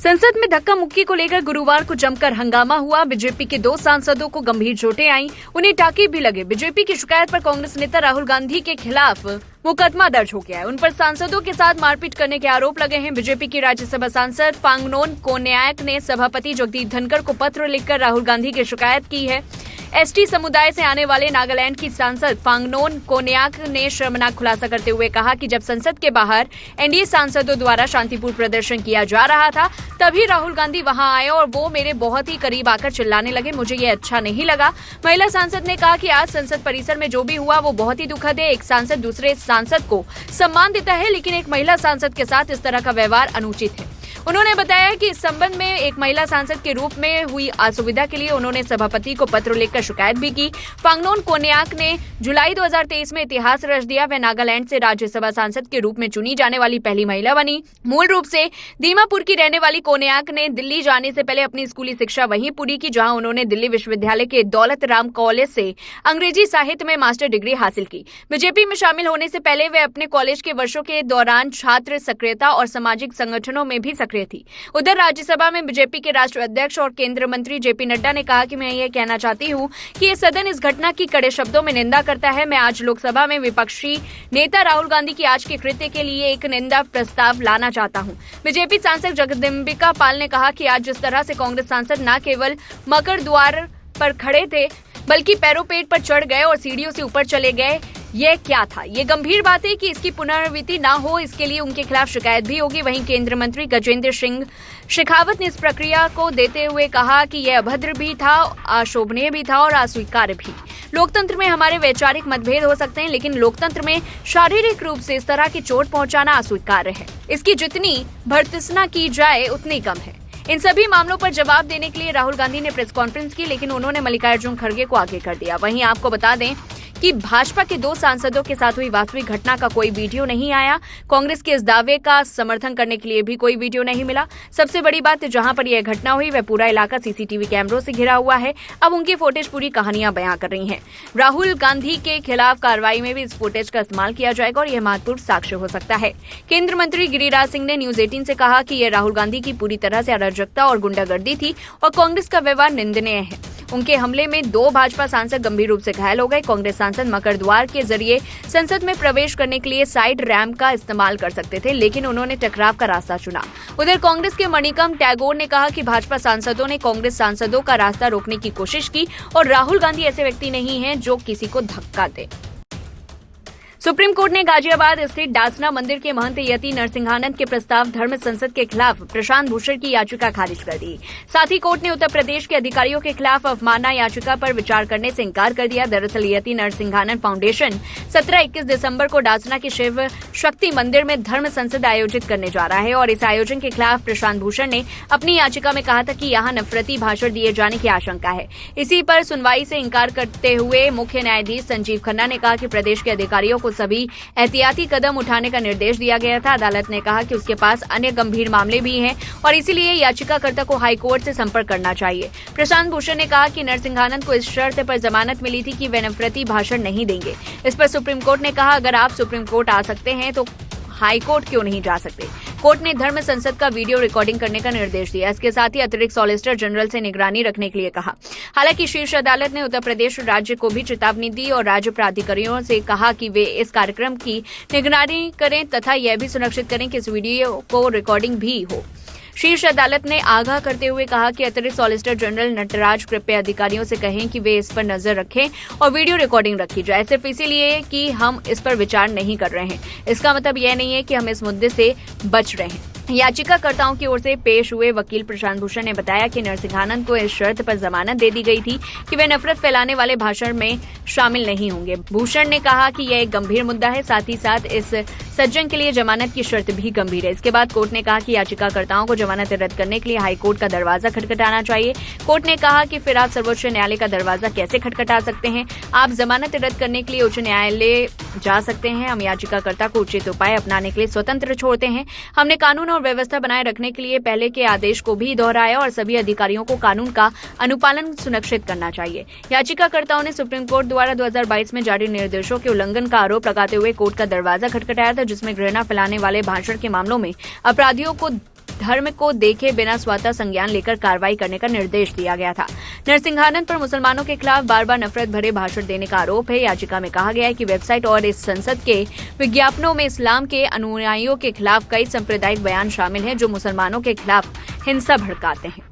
संसद में धक्का मुक्की को लेकर गुरुवार को जमकर हंगामा हुआ। बीजेपी के 2 सांसदों को गंभीर चोटें आईं, उन्हें टाँके भी लगे। बीजेपी की शिकायत पर कांग्रेस नेता राहुल गांधी के खिलाफ मुकदमा दर्ज हो गया है। उन पर सांसदों के साथ मारपीट करने के आरोप लगे हैं। बीजेपी की राज्यसभा सांसद पांगनोन कोन्याक ने सभापति जगदीप धनखड़ को पत्र लिखकर राहुल गांधी की शिकायत की है। एसटी समुदाय से आने वाले नागालैंड की सांसद पांगनोन कोन्याक ने शर्मनाक खुलासा करते हुए कहा कि जब संसद के बाहर एनडीए सांसदों द्वारा शांतिपूर्ण प्रदर्शन किया जा रहा था, तभी राहुल गांधी वहां आए और वो मेरे बहुत ही करीब आकर चिल्लाने लगे। मुझे ये अच्छा नहीं लगा। महिला सांसद ने कहा कि आज संसद परिसर में जो भी हुआ वो बहुत ही दुखद है। एक सांसद दूसरे सांसद को सम्मान देता है, लेकिन एक महिला सांसद के साथ इस तरह का व्यवहार अनुचित है। उन्होंने बताया कि इस संबंध में एक महिला सांसद के रूप में हुई असुविधा के लिए उन्होंने सभापति को पत्र लिखकर शिकायत भी की। पांगनोन कोन्याक ने जुलाई 2023 में इतिहास रच दिया। वे नागालैंड से राज्यसभा सांसद के रूप में चुनी जाने वाली पहली महिला बनी। मूल रूप से दीमापुर की रहने वाली कोन्याक ने दिल्ली जाने से पहले अपनी स्कूली शिक्षा वहीं पूरी की, जहां उन्होंने दिल्ली विश्वविद्यालय के दौलत राम कॉलेज से अंग्रेजी साहित्य में मास्टर डिग्री हासिल की। बीजेपी में शामिल होने से पहले वे अपने कॉलेज के वर्षों के दौरान छात्र सक्रियता और सामाजिक संगठनों में भी थी। उधर राज्यसभा में बीजेपी के राष्ट्रीय अध्यक्ष और केंद्रीय मंत्री जेपी नड्डा ने कहा कि मैं ये कहना चाहती हूं कि ये सदन इस घटना की कड़े शब्दों में निंदा करता है। मैं आज लोकसभा में विपक्षी नेता राहुल गांधी की आज के कृत्य के लिए एक निंदा प्रस्ताव लाना चाहता हूं। बीजेपी सांसद जगदम्बिका पाल ने कहा कि आज जिस तरह से कांग्रेस सांसद न केवल मकर द्वार पर खड़े थे, बल्कि पैरों पेट पर चढ़ गए और सीढ़ियों से ऊपर चले गए, ये क्या था? ये गंभीर बात है कि इसकी पुनरावृत्ति ना हो, इसके लिए उनके खिलाफ शिकायत भी होगी। वहीं केंद्रीय मंत्री गजेंद्र सिंह शेखावत ने इस प्रक्रिया को देते हुए कहा कि यह अभद्र भी था, अशोभनीय भी था और अस्वीकार्य भी। लोकतंत्र में हमारे वैचारिक मतभेद हो सकते हैं, लेकिन लोकतंत्र में शारीरिक रूप से इस तरह की चोट पहुंचाना अस्वीकार्य है। इसकी जितनी भर्त्सना की जाए उतनी कम है। इन सभी मामलों पर जवाब देने के लिए राहुल गांधी ने प्रेस कॉन्फ्रेंस की, लेकिन उन्होंने मल्लिकार्जुन खड़गे को आगे कर दिया। वहीं आपको बता दें कि भाजपा के 2 सांसदों के साथ हुई वास्तविक घटना का कोई वीडियो नहीं आया। कांग्रेस के इस दावे का समर्थन करने के लिए भी कोई वीडियो नहीं मिला। सबसे बड़ी बात, जहां पर यह घटना हुई वह पूरा इलाका सीसीटीवी कैमरों से घिरा हुआ है। अब उनकी फुटेज पूरी कहानियां बयां कर रही हैं। राहुल गांधी के खिलाफ कार्रवाई में भी इस फुटेज का इस्तेमाल किया जाएगा और यह महत्वपूर्ण साक्ष्य हो सकता है। केंद्रीय मंत्री गिरिराज सिंह ने न्यूज 18 से कहा कि यह राहुल गांधी की पूरी तरह से अराजकता और गुंडागर्दी थी और कांग्रेस का व्यवहार निंदनीय है। उनके हमले में 2 भाजपा सांसद गंभीर रूप से घायल हो गए। कांग्रेस सांसद मकर द्वार के जरिए संसद में प्रवेश करने के लिए साइड रैंप का इस्तेमाल कर सकते थे, लेकिन उन्होंने टकराव का रास्ता चुना। उधर कांग्रेस के मणिकम टैगोर ने कहा कि भाजपा सांसदों ने कांग्रेस सांसदों का रास्ता रोकने की कोशिश की और राहुल गांधी ऐसे व्यक्ति नहीं हैं जो किसी को धक्का दे। सुप्रीम कोर्ट ने गाजियाबाद स्थित डासना मंदिर के महंत यति नरसिंहानंद के प्रस्ताव धर्म संसद के खिलाफ प्रशांत भूषण की याचिका खारिज कर दी। साथ ही कोर्ट ने उत्तर प्रदेश के अधिकारियों के खिलाफ अवमानना याचिका पर विचार करने से इंकार कर दिया। दरअसल यति नरसिंहानंद फाउंडेशन 17-21 दिसंबर को डासना के शिव शक्ति मंदिर में धर्म संसद आयोजित करने जा रहा है और इस आयोजन के खिलाफ प्रशांत भूषण ने अपनी याचिका में कहा था कि यहां नफरती भाषण दिए जाने की आशंका है। इसी पर सुनवाई से इंकार करते हुए मुख्य न्यायाधीश संजीव खन्ना ने कहा कि प्रदेश के अधिकारियों को सभी एहतियाती कदम उठाने का निर्देश दिया गया था। अदालत ने कहा कि उसके पास अन्य गंभीर मामले भी हैं और इसीलिए याचिकाकर्ता को हाईकोर्ट से संपर्क करना चाहिए। प्रशांत भूषण ने कहा कि नरसिंहानंद को इस शर्त पर जमानत मिली थी कि वे नफरती भाषण नहीं देंगे। इस पर सुप्रीम कोर्ट ने कहा, अगर आप सुप्रीम कोर्ट आ सकते हैं तो हाईकोर्ट क्यों नहीं जा सकते। कोर्ट ने धर्म संसद का वीडियो रिकॉर्डिंग करने का निर्देश दिया। इसके साथ ही अतिरिक्त सॉलिसिटर जनरल से निगरानी रखने के लिए कहा। हालांकि शीर्ष अदालत ने उत्तर प्रदेश राज्य को भी चेतावनी दी और राज्य प्राधिकारियों से कहा कि वे इस कार्यक्रम की निगरानी करें तथा यह भी सुनिश्चित करें कि इस वीडियो को रिकॉर्डिंग भी हो। शीर्ष अदालत ने आगाह करते हुए कहा कि अतिरिक्त सॉलिसिटर जनरल नटराज कृपया अधिकारियों से कहें कि वे इस पर नजर रखें और वीडियो रिकॉर्डिंग रखी जाए, सिर्फ इसीलिए कि हम इस पर विचार नहीं कर रहे हैं। इसका मतलब यह नहीं है कि हम इस मुद्दे से बच रहे हैं। याचिकाकर्ताओं की ओर से पेश हुए वकील प्रशांत भूषण ने बताया कि नरसिंहानंद को इस शर्त पर जमानत दे दी गई थी कि वे नफरत फैलाने वाले भाषण में शामिल नहीं होंगे। भूषण ने कहा कि यह एक गंभीर मुद्दा है, साथ ही साथ इस सज्जन के लिए जमानत की शर्त भी गंभीर है। इसके बाद कोर्ट ने कहा कि याचिकाकर्ताओं को जमानत रद्द करने के लिए हाईकोर्ट का दरवाजा खटखटाना चाहिए। कोर्ट ने कहा कि फिर आप सर्वोच्च न्यायालय का दरवाजा कैसे खटखटा सकते हैं? आप जमानत रद्द करने के लिए उच्च न्यायालय जा सकते हैं। हम याचिकाकर्ता को उचित उपाय अपनाने के लिए स्वतंत्र छोड़ते हैं। हमने कानून और व्यवस्था बनाए रखने के लिए पहले के आदेश को भी दोहराया और सभी अधिकारियों को कानून का अनुपालन सुनिश्चित करना चाहिए। याचिकाकर्ताओं ने सुप्रीम कोर्ट द्वारा 2022 में जारी निर्देशों के उल्लंघन का आरोप लगाते हुए कोर्ट का दरवाजा खटखटाया था, जिसमें घृणा फैलाने वाले भाषण के मामलों में अपराधियों को धर्म को देखे बिना स्वतः संज्ञान लेकर कार्रवाई करने का निर्देश दिया गया था। नरसिंहानंद पर मुसलमानों के खिलाफ बार बार नफरत भरे भाषण देने का आरोप है। याचिका में कहा गया है कि वेबसाइट और इस संसद के विज्ञापनों में इस्लाम के अनुयायियों के खिलाफ कई सांप्रदायिक बयान शामिल हैं जो मुसलमानों के खिलाफ हिंसा भड़काते हैं।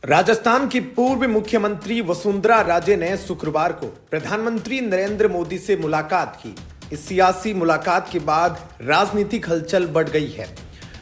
राजस्थान की पूर्व मुख्यमंत्री वसुंधरा राजे ने शुक्रवार को प्रधानमंत्री नरेंद्र मोदी से मुलाकात की। इस सियासी मुलाकात के बाद राजनीतिक हलचल बढ़ गई है।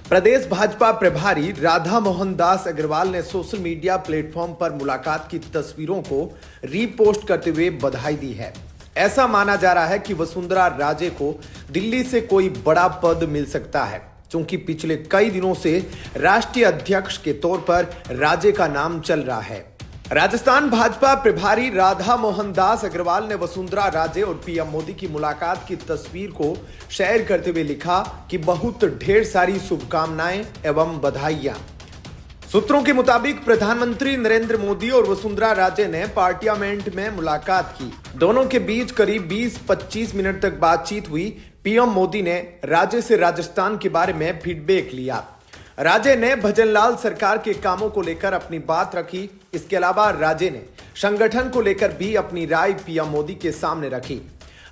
प्रदेश भाजपा प्रभारी राधा मोहन दास अग्रवाल ने सोशल मीडिया प्लेटफॉर्म पर मुलाकात की तस्वीरों को रीपोस्ट करते हुए बधाई दी है। ऐसा माना जा रहा है कि वसुंधरा राजे को दिल्ली से कोई बड़ा पद मिल सकता है, क्योंकि पिछले कई दिनों से राष्ट्रीय अध्यक्ष के तौर पर राजे का नाम चल रहा है। राजस्थान भाजपा प्रभारी राधा मोहन दास अग्रवाल ने वसुंधरा राजे और पीएम मोदी की मुलाकात की तस्वीर को शेयर करते हुए लिखा कि बहुत ढेर सारी शुभकामनाएं एवं बधाइयां। सूत्रों के मुताबिक प्रधानमंत्री नरेंद्र मोदी और वसुंधरा राजे ने पार्लियामेंट में मुलाकात की। दोनों के बीच करीब 20-25 मिनट तक बातचीत हुई। पीएम मोदी ने राजे से राजस्थान के बारे में फीडबैक लिया। राजे ने भजनलाल सरकार के कामों को लेकर अपनी बात रखी। इसके अलावा राजे ने संगठन को लेकर भी अपनी राय पीएम मोदी के सामने रखी।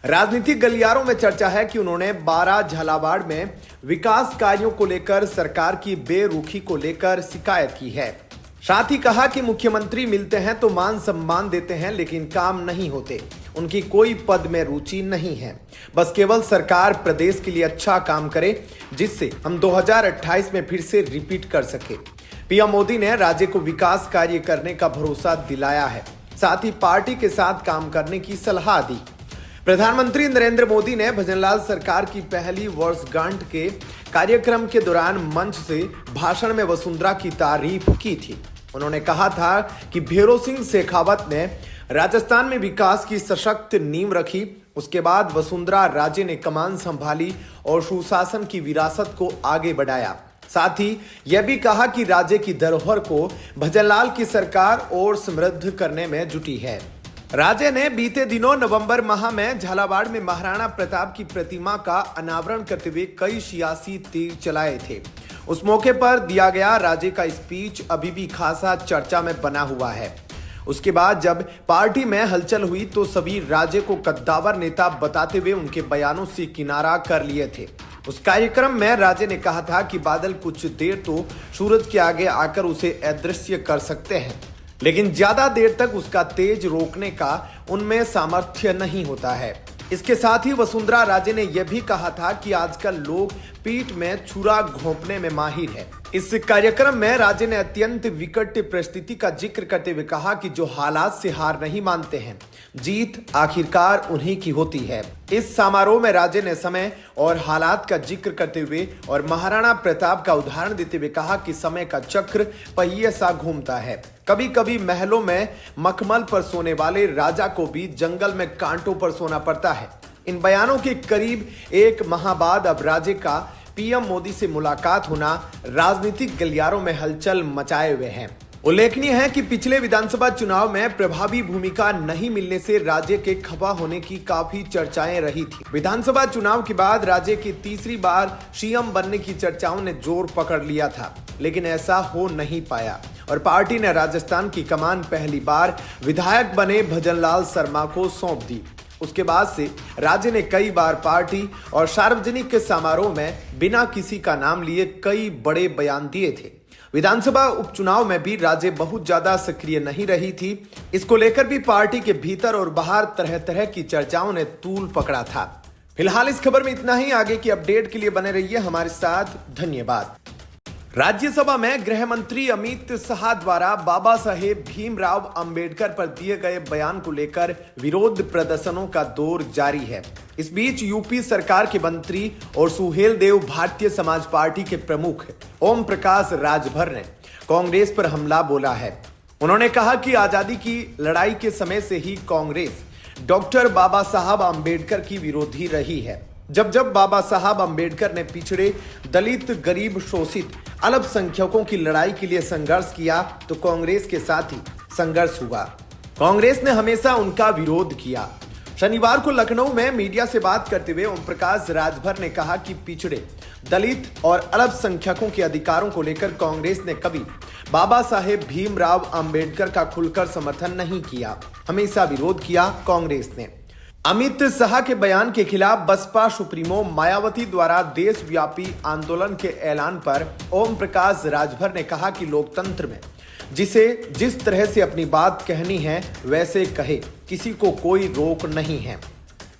राजनीतिक गलियारों में चर्चा है कि उन्होंने 12 झालावाड़ में विकास कार्यों को लेकर सरकार की बेरुखी को लेकर शिकायत की है। साथ ही कहा कि मुख्यमंत्री मिलते हैं तो मान सम्मान देते हैं, लेकिन काम नहीं होते। उनकी कोई पद में रुचि नहीं है, बस केवल सरकार प्रदेश के लिए अच्छा काम करे, जिससे हम 2028 में फिर से रिपीट कर सके। पीएम मोदी ने राज्य को विकास कार्य करने का भरोसा दिलाया है, साथ ही पार्टी के साथ काम करने की सलाह दी। प्रधानमंत्री नरेंद्र मोदी ने भजनलाल सरकार की पहली वर्षगांठ के कार्यक्रम के दौरान मंच से भाषण में वसुंधरा की तारीफ की थी। उन्होंने कहा था कि भैरों सिंह शेखावत ने राजस्थान में विकास की सशक्त नींव रखी। उसके बाद वसुंधरा राजे ने कमान संभाली और सुशासन की विरासत को आगे बढ़ाया। साथ ही यह भी कहा कि राज्य की धरोहर को भजनलाल की सरकार और समृद्ध करने में जुटी है। राजे ने बीते दिनों नवंबर माह में झालावाड़ में महाराणा प्रताप की प्रतिमा का अनावरण करते हुए कई सियासी तीर चलाए थे। उस मौके पर दिया गया राजे का स्पीच अभी भी खासा चर्चा में बना हुआ है। उसके बाद जब पार्टी में हलचल हुई तो सभी राजे को कद्दावर नेता बताते हुए उनके बयानों से किनारा कर लिए थे। उस कार्यक्रम में राजे ने कहा था कि बादल कुछ देर तो सूरज के आगे आकर उसे अदृश्य कर सकते हैं, लेकिन ज्यादा देर तक उसका तेज रोकने का उनमें सामर्थ्य नहीं होता है। इसके साथ ही वसुंधरा राजे ने यह भी कहा था कि आजकल लोग पीठ में छुरा घोंपने में माहिर है। इस कार्यक्रम में राजे ने अत्यंत विकट परिस्थिति का जिक्र करते हुए कहा कि जो हालात से हार नहीं मानते हैं, जीत आखिरकार उन्हीं की होती है। इस समारोह में राजे ने समय और हालात का जिक्र करते हुए और महाराणा प्रताप का उदाहरण देते हुए कहा कि समय का चक्र पहिए सा घूमता है। कभी कभी महलों में मखमल पर सोने वाले राजा को भी जंगल में कांटों पर सोना पड़ता है। इन बयानों के करीब एक माह बाद अब राजे का पीएम मोदी से मुलाकात होना राजनीतिक गलियारों में हलचल मचाए हुए है। उल्लेखनीय है कि पिछले विधानसभा चुनाव में प्रभावी भूमिका नहीं मिलने से राज्य के खफा होने की काफी चर्चाएं रही थी। विधानसभा चुनाव के बाद राज्य की तीसरी बार सीएम बनने की चर्चाओं ने जोर पकड़ लिया था, लेकिन ऐसा हो नहीं पाया और पार्टी ने राजस्थान की कमान पहली बार विधायक बने भजनलाल शर्मा को सौंप दी। उसके बाद से राज्य ने कई बार पार्टी और सार्वजनिक समारोह में बिना किसी का नाम लिए कई बड़े बयान दिए थे। विधानसभा उपचुनाव में भी राज्य बहुत ज्यादा सक्रिय नहीं रही थी। इसको लेकर भी पार्टी के भीतर और बाहर तरह तरह की चर्चाओं ने तूल पकड़ा था। फिलहाल इस खबर में इतना ही। आगे की अपडेट के लिए बने रहिए हमारे साथ। धन्यवाद। राज्यसभा में गृह मंत्री अमित शाह द्वारा बाबा साहेब भीमराव अंबेडकर पर दिए गए बयान को लेकर विरोध प्रदर्शनों का दौर जारी है। इस बीच यूपी सरकार के मंत्री और सुहेल देव भारतीय समाज पार्टी के प्रमुख ओम प्रकाश राजभर ने कांग्रेस पर हमला बोला है। उन्होंने कहा कि आजादी की लड़ाई के समय से ही कांग्रेस डॉक्टर बाबा साहब अंबेडकर की विरोधी रही है। जब जब बाबा साहब अंबेडकर ने पिछड़े, दलित, गरीब, शोषित, अल्पसंख्यकों की लड़ाई के लिए संघर्ष किया तो कांग्रेस के साथ ही संघर्ष हुआ। कांग्रेस ने हमेशा उनका विरोध किया। शनिवार को लखनऊ में मीडिया से बात करते हुए ओम प्रकाश राजभर ने कहा कि पिछड़े, दलित और अल्पसंख्यकों के अधिकारों को लेकर कांग्रेस ने कभी बाबा साहेब भीमराव अंबेडकर का खुलकर समर्थन नहीं किया, हमेशा विरोध किया कांग्रेस ने। अमित शाह के बयान के खिलाफ बसपा सुप्रीमो मायावती द्वारा देशव्यापी आंदोलन के ऐलान पर ओम प्रकाश राजभर ने कहा कि लोकतंत्र में जिसे जिस तरह से अपनी बात कहनी है वैसे कहे, किसी को कोई रोक नहीं है।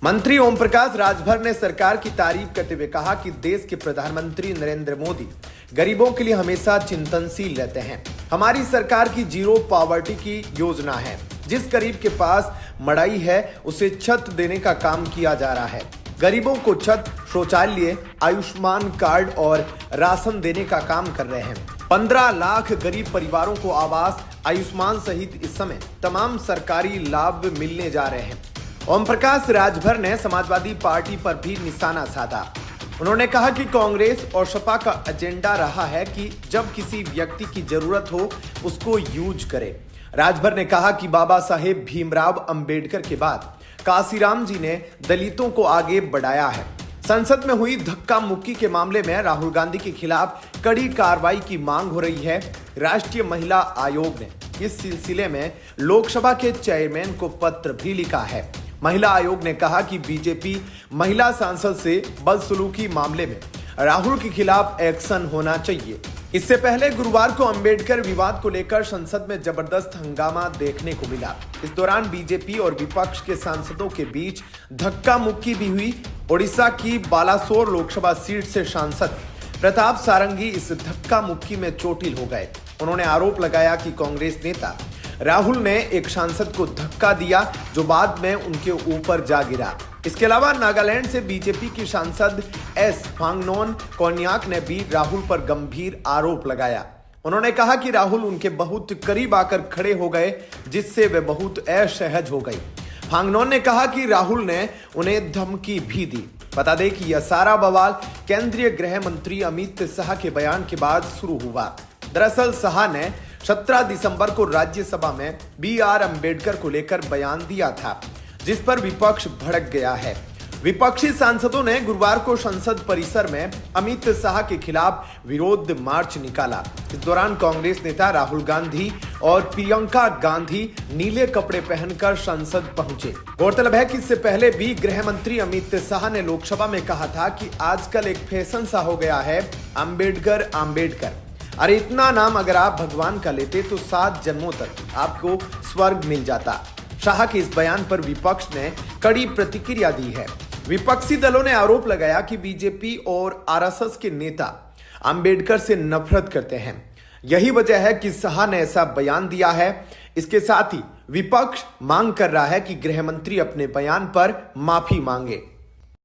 मंत्री ओम प्रकाश राजभर ने सरकार की तारीफ करते हुए कहा कि देश के प्रधानमंत्री नरेंद्र मोदी गरीबों के लिए हमेशा चिंतनशील रहते हैं। हमारी सरकार की जीरो पॉवर्टी की योजना है। जिस गरीब के पास मड़ाई है उसे छत देने का काम किया जा रहा है। गरीबों को छत, शौचालय, आयुष्मान कार्ड और राशन देने का काम कर रहे हैं। 15 लाख गरीब परिवारों को आवास, आयुष्मान सहित इस समय तमाम सरकारी लाभ मिलने जा रहे हैं। ओम प्रकाश राजभर ने समाजवादी पार्टी पर भी निशाना साधा। उन्होंने कहा कि कांग्रेस और सपा का एजेंडा रहा है कि जब किसी व्यक्ति की जरूरत हो उसको यूज करे। राजभर ने कहा कि बाबा साहेब भीमराव अंबेडकर के बाद काशीराम जी ने दलितों को आगे बढ़ाया है। संसद में हुई धक्का मुक्की के मामले में राहुल गांधी के खिलाफ कड़ी कार्रवाई की मांग हो रही है। राष्ट्रीय महिला आयोग ने इस सिलसिले में लोकसभा के चेयरमैन को पत्र भी लिखा है। महिला आयोग ने कहा कि बीजेपी महिला सांसद से बदसलूकी मामले में राहुल के खिलाफ एक्शन होना चाहिए। इससे पहले गुरुवार को अंबेडकर विवाद को लेकर संसद में जबरदस्त हंगामा देखने को मिला। इस दौरान बीजेपी और विपक्ष के सांसदों के बीच धक्का मुक्की भी हुई। ओडिशा की बालासोर लोकसभा सीट से सांसद प्रताप सारंगी इस धक्का मुक्की में चोटिल हो गए। उन्होंने आरोप लगाया कि कांग्रेस नेता राहुल ने एक सांसद को धक्का दिया जो बाद में उनके ऊपर जा गिरा। इसके अलावा नागालैंड से बीजेपी की सांसद एस फांगनोन कोन्याक ने भी राहुल पर गंभीर आरोप लगाया। उन्होंने कहा कि राहुल उनके बहुत करीब आकर खड़े हो गए जिससे वे बहुत असहज हो गई। फांगनोन ने कहा कि राहुल ने उन्हें धमकी भी दी। बता दें कि यह सारा बवाल केंद्रीय गृह मंत्री अमित शाह के बयान के बाद शुरू हुआ। दरअसल शाह ने 17 दिसंबर को राज्यसभा में BR अंबेडकर को लेकर बयान दिया था जिस पर विपक्ष भड़क गया है। विपक्षी सांसदों ने गुरुवार को संसद परिसर में अमित शाह के खिलाफ विरोध मार्च निकाला। इस दौरान कांग्रेस नेता राहुल गांधी और प्रियंका गांधी नीले कपड़े पहनकर संसद पहुंचे। गौरतलब है कि इससे पहले भी गृह मंत्री अमित शाह ने लोकसभा में कहा था कि आजकल एक फैशन सा हो गया है अंबेडकर अंबेडकर। अरे इतना नाम अगर आप भगवान का लेते तो 7 जन्मों तक आपको स्वर्ग मिल जाता। शाह के इस बयान पर विपक्ष ने कड़ी प्रतिक्रिया दी है। विपक्षी दलों ने आरोप लगाया कि बीजेपी और आरएसएस के नेता अंबेडकर से नफरत करते हैं। यही वजह है कि शाह ने ऐसा बयान दिया है। इसके साथ ही विपक्ष मांग कर रहा है कि गृह मंत्री अपने बयान पर माफी मांगे।